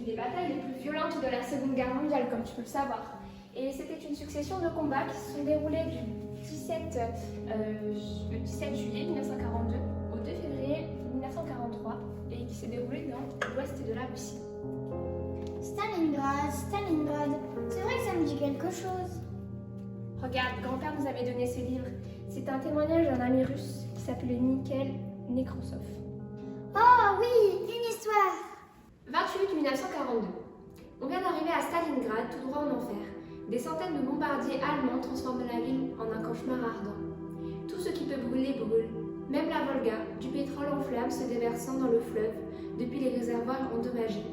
une des batailles les plus violentes de la Seconde Guerre mondiale, comme tu peux le savoir. Et c'était une succession de combats qui se sont déroulés du 17 juillet 1942 au 2 février 1943 et qui s'est déroulé dans l'ouest de la Russie. Stalingrad, c'est vrai que ça me dit quelque chose. Regarde, grand-père nous avait donné ce livre. C'est un témoignage d'un ami russe qui s'appelait Mikhail Nekrasov. Oh oui, une histoire. 28 1942. On vient d'arriver à Stalingrad, tout droit en enfer. Des centaines de bombardiers allemands transforment la ville en un cauchemar ardent. Tout ce qui peut brûler brûle, même la Volga, du pétrole en flammes se déversant dans le fleuve depuis les réservoirs endommagés.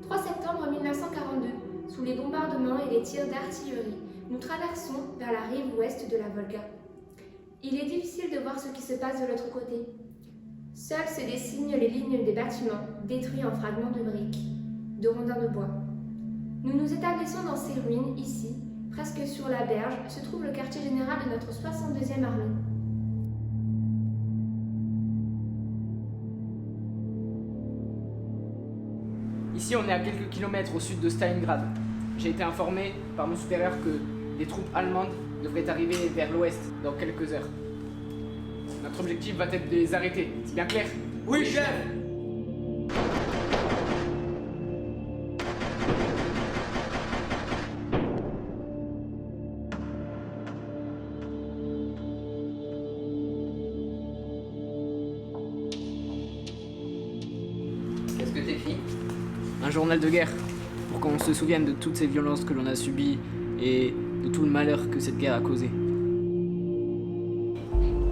3 septembre 1942, sous les bombardements et les tirs d'artillerie, nous traversons vers la rive ouest de la Volga. Il est difficile de voir ce qui se passe de l'autre côté. Seuls se dessinent les lignes des bâtiments, détruits en fragments de briques, de rondins de bois. Nous nous établissons dans ces ruines, ici, presque sur la berge, se trouve le quartier général de notre 62e armée. Ici, on est à quelques kilomètres au sud de Stalingrad. J'ai été informé par mon supérieur que les troupes allemandes devraient arriver vers l'ouest dans quelques heures. Notre objectif va être de les arrêter, c'est bien clair? Oui, chef. Qu'est-ce que t'écris? Un journal de guerre, pour qu'on se souvienne de toutes ces violences que l'on a subies et de tout le malheur que cette guerre a causé.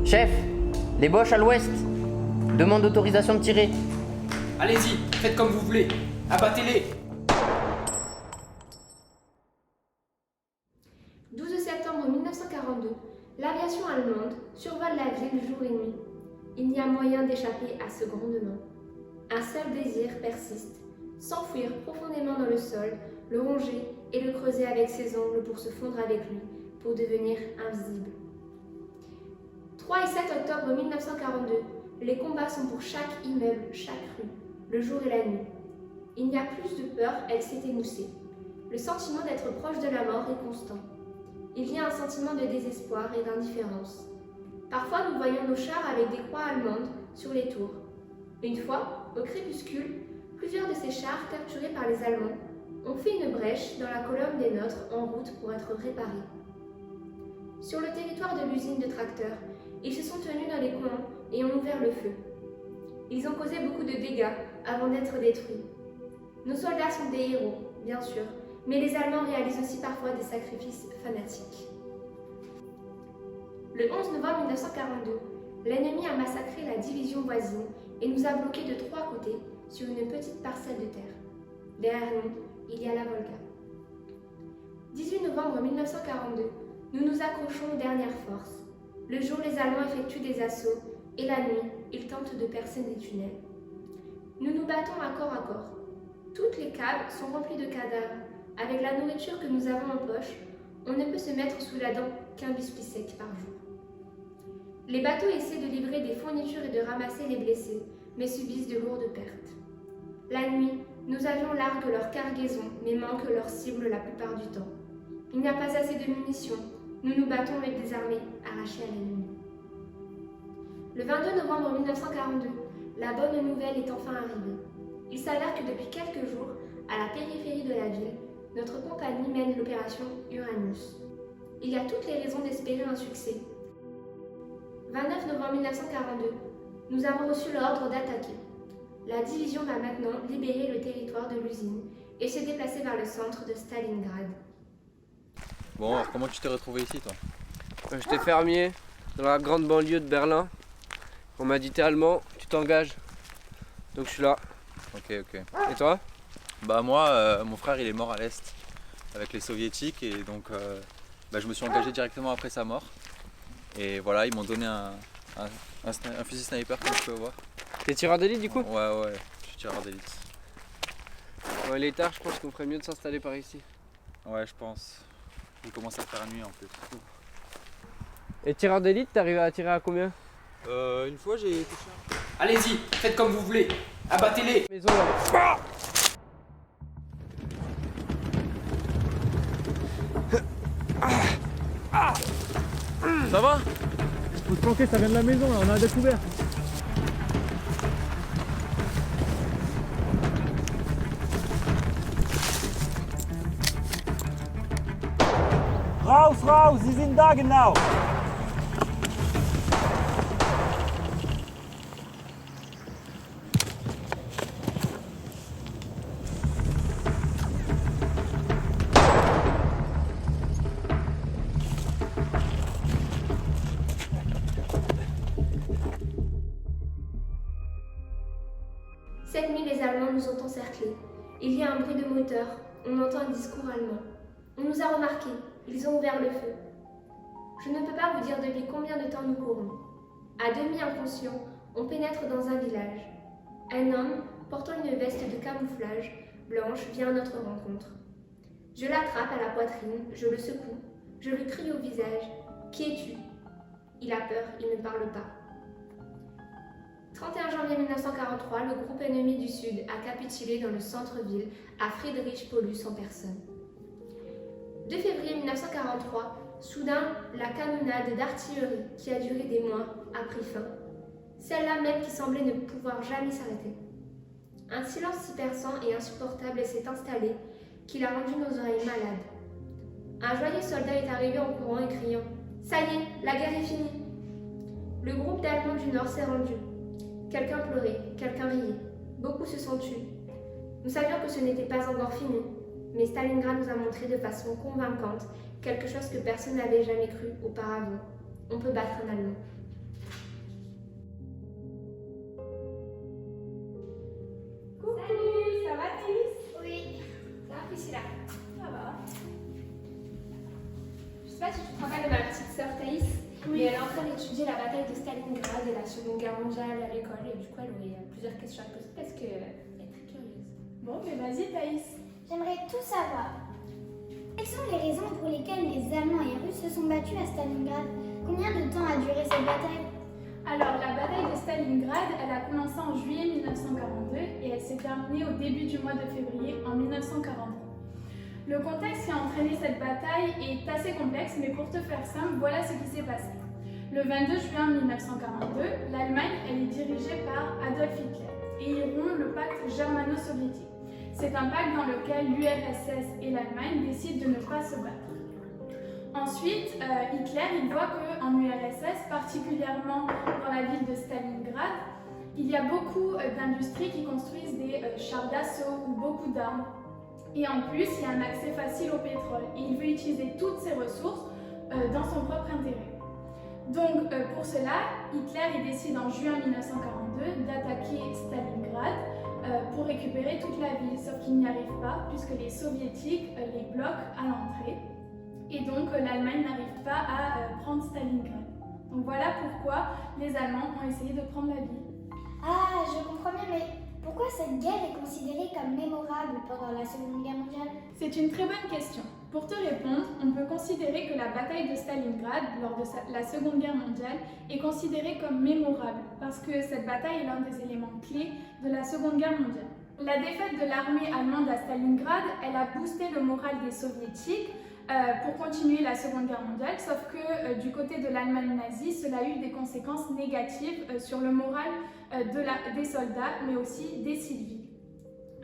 Chef, les Boches à l'ouest demandent autorisation de tirer. Allez-y, faites comme vous voulez, abattez-les! 12 septembre 1942, l'aviation allemande survole la ville jour et nuit. Il n'y a moyen d'échapper à ce grondement. Un seul désir persiste, s'enfouir profondément dans le sol, le ronger et le creuser avec ses ongles pour se fondre avec lui, pour devenir invisible. 3 et 7 octobre 1942, les combats sont pour chaque immeuble, chaque rue, le jour et la nuit. Il n'y a plus de peur, elle s'est émoussée. Le sentiment d'être proche de la mort est constant. Il y a un sentiment de désespoir et d'indifférence. Parfois, nous voyons nos chars avec des croix allemandes sur les tours. Une fois, au crépuscule, plusieurs de ces chars, capturés par les Allemands, ont fait une brèche dans la colonne des nôtres en route pour être réparés. Sur le territoire de l'usine de tracteurs, ils se sont tenus dans les coins et ont ouvert le feu. Ils ont causé beaucoup de dégâts avant d'être détruits. Nos soldats sont des héros, bien sûr, mais les Allemands réalisent aussi parfois des sacrifices fanatiques. Le 11 novembre 1942, l'ennemi a massacré la division voisine et nous a bloqués de 3 côtés sur une petite parcelle de terre. Derrière nous, il y a la Volga. 18 novembre 1942, nous nous accrochons aux dernières forces. Le jour, les Allemands effectuent des assauts et la nuit, ils tentent de percer des tunnels. Nous nous battons à corps. Toutes les caves sont remplies de cadavres. Avec la nourriture que nous avons en poche, on ne peut se mettre sous la dent qu'un biscuit sec par jour. Les bateaux essaient de livrer des fournitures et de ramasser les blessés, mais subissent de lourdes pertes. La nuit, nos avions larguent leur cargaison, mais manquent leur cible la plupart du temps. Il n'y a pas assez de munitions. Nous nous battons avec des armées arrachées à l'ennemi. Le 22 novembre 1942, la bonne nouvelle est enfin arrivée. Il s'avère que depuis quelques jours, à la périphérie de la ville, notre compagnie mène l'opération Uranus. Il y a toutes les raisons d'espérer un succès. 29 novembre 1942, nous avons reçu l'ordre d'attaquer. La division va maintenant libérer le territoire de l'usine et se déplacer vers le centre de Stalingrad. Bon, alors comment tu t'es retrouvé ici, toi? J'étais fermier dans la grande banlieue de Berlin. On m'a dit t'es allemand, tu t'engages. Donc je suis là. Ok. Et toi? Bah moi, mon frère il est mort à l'Est avec les soviétiques et donc je me suis engagé directement après sa mort. Et voilà, ils m'ont donné un fusil sniper comme tu peux voir. T'es tireur d'élite du coup? Ouais, je suis tireur d'élite. Ouais, il est tard, je pense qu'on ferait mieux de s'installer par ici. Ouais, je pense. Il commence à faire nuit en plus. Et tireur d'élite, t'arrives à tirer à combien? Une fois j'ai touché un... Allez-y, faites comme vous voulez, abattez-les! Maison là. Ça va? Faut se planquer, ça vient de la maison là, on a découvert. Raus, sie sind da genau. Cette nuit, les Allemands nous ont encerclés. Il y a un bruit de moteur, on entend un discours allemand. On nous a remarqués, ils ont ouvert le feu. Je ne peux pas vous dire depuis combien de temps nous courons. À demi inconscient, on pénètre dans un village. Un homme, portant une veste de camouflage blanche, vient à notre rencontre. Je l'attrape à la poitrine, je le secoue, je lui crie au visage « Qui es-tu » Il a peur, il ne parle pas. 31 janvier 1943, le groupe ennemi du Sud a capitulé dans le centre-ville à Friedrich-Paulus en personne. 2 février 1943, soudain, la canonnade d'artillerie qui a duré des mois a pris fin. Celle-là même qui semblait ne pouvoir jamais s'arrêter. Un silence si perçant et insupportable s'est installé qu'il a rendu nos oreilles malades. Un joyeux soldat est arrivé en courant et criant « Ça y est, la guerre est finie !» Le groupe d'Allemands du Nord s'est rendu. Quelqu'un pleurait, quelqu'un riait. Beaucoup se sont tués. Nous savions que ce n'était pas encore fini, mais Stalingrad nous a montré de façon convaincante quelque chose que personne n'avait jamais cru auparavant. On peut battre un Allemand. Salut, ça va Thaïs? Oui. Ça va, Priscilla? Ça va. Je sais pas si tu te rappelles de ma petite sœur Thaïs, mais elle est en train d'étudier la bataille de Stalingrad et la Seconde Guerre mondiale à l'école, et du coup elle aurait plusieurs questions à poser parce qu'elle est très curieuse. Bon, mais vas-y Thaïs. J'aimerais tout savoir. Quelles sont les raisons pour lesquelles les Allemands et les Russes se sont battus à Stalingrad? Combien de temps a duré cette bataille? Alors, la bataille de Stalingrad, elle a commencé en juillet 1942 et elle s'est terminée au début du mois de février en 1943. Le contexte qui a entraîné cette bataille est assez complexe, mais pour te faire simple, voilà ce qui s'est passé. Le 22 juin 1942, l'Allemagne elle est dirigée par Adolf Hitler et ils rompt le pacte germano-soviétique. C'est un pacte dans lequel l'URSS et l'Allemagne décident de ne pas se battre. Ensuite, Hitler il voit qu'en URSS, particulièrement dans la ville de Stalingrad, il y a beaucoup d'industries qui construisent des chars d'assaut ou beaucoup d'armes. Et en plus, il y a un accès facile au pétrole. Et il veut utiliser toutes ces ressources dans son propre intérêt. Donc, pour cela, Hitler il décide en juin 1942 d'attaquer Stalingrad pour récupérer toute la ville. Sauf qu'il n'y arrive pas, puisque les soviétiques les bloquent à l'entrée. Et donc, l'Allemagne n'arrive pas à prendre Stalingrad. Donc voilà pourquoi les Allemands ont essayé de prendre la ville. Ah, je comprends bien, mais pourquoi cette guerre est considérée comme mémorable pendant la Seconde Guerre mondiale? C'est une très bonne question. Pour te répondre, on peut considérer que la bataille de Stalingrad, lors de la Seconde Guerre mondiale, est considérée comme mémorable, parce que cette bataille est l'un des éléments clés de la Seconde Guerre mondiale. La défaite de l'armée allemande à Stalingrad, elle a boosté le moral des soviétiques pour continuer la Seconde Guerre mondiale, sauf que du côté de l'Allemagne nazie, cela a eu des conséquences négatives sur le moral des soldats, mais aussi des civils.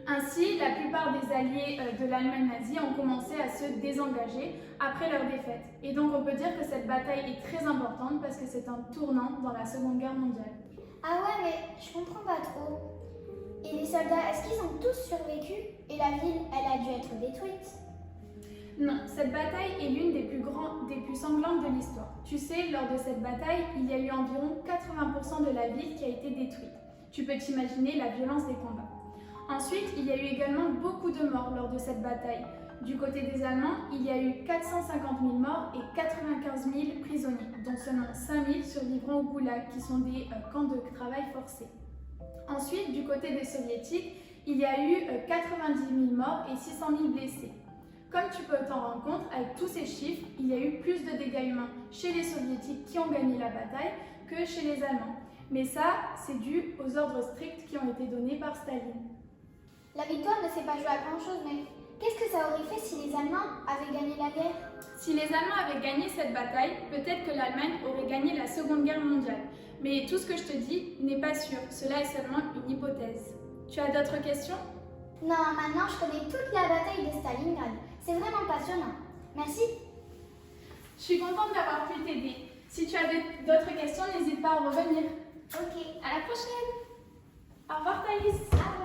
Ainsi, la plupart des alliés de l'Allemagne nazie ont commencé à se désengager après leur défaite. Et donc on peut dire que cette bataille est très importante parce que c'est un tournant dans la Seconde Guerre mondiale. Ah ouais, mais je comprends pas trop. Et les soldats, est-ce qu'ils ont tous survécu? Et la ville, elle a dû être détruite? Non, cette bataille est l'une des plus sanglantes de l'histoire. Tu sais, lors de cette bataille, il y a eu environ 80% de la ville qui a été détruite. Tu peux t'imaginer la violence des combats. Ensuite, il y a eu également beaucoup de morts lors de cette bataille. Du côté des Allemands, il y a eu 450 000 morts et 95 000 prisonniers, dont seulement 5 000 survivront au Goulag, qui sont des camps de travail forcés. Ensuite, du côté des Soviétiques, il y a eu 90 000 morts et 600 000 blessés. Comme tu peux t'en rendre compte, avec tous ces chiffres, il y a eu plus de dégâts humains chez les Soviétiques qui ont gagné la bataille que chez les Allemands. Mais ça, c'est dû aux ordres stricts qui ont été donnés par Staline. La victoire ne s'est pas jouée à grand chose, mais Qu'est-ce que ça aurait fait si les Allemands avaient gagné la guerre? Si les Allemands avaient gagné cette bataille, peut-être que l'Allemagne aurait gagné la Seconde Guerre mondiale. Mais tout ce que je te dis n'est pas sûr, cela est seulement une hypothèse. Tu as d'autres questions? Non, maintenant je connais toute la bataille de Stalingrad. C'est vraiment passionnant. Merci. Je suis contente d'avoir pu t'aider. Si tu as d'autres questions, n'hésite pas à revenir. Ok. À la prochaine. Au revoir Thaïs. Au revoir.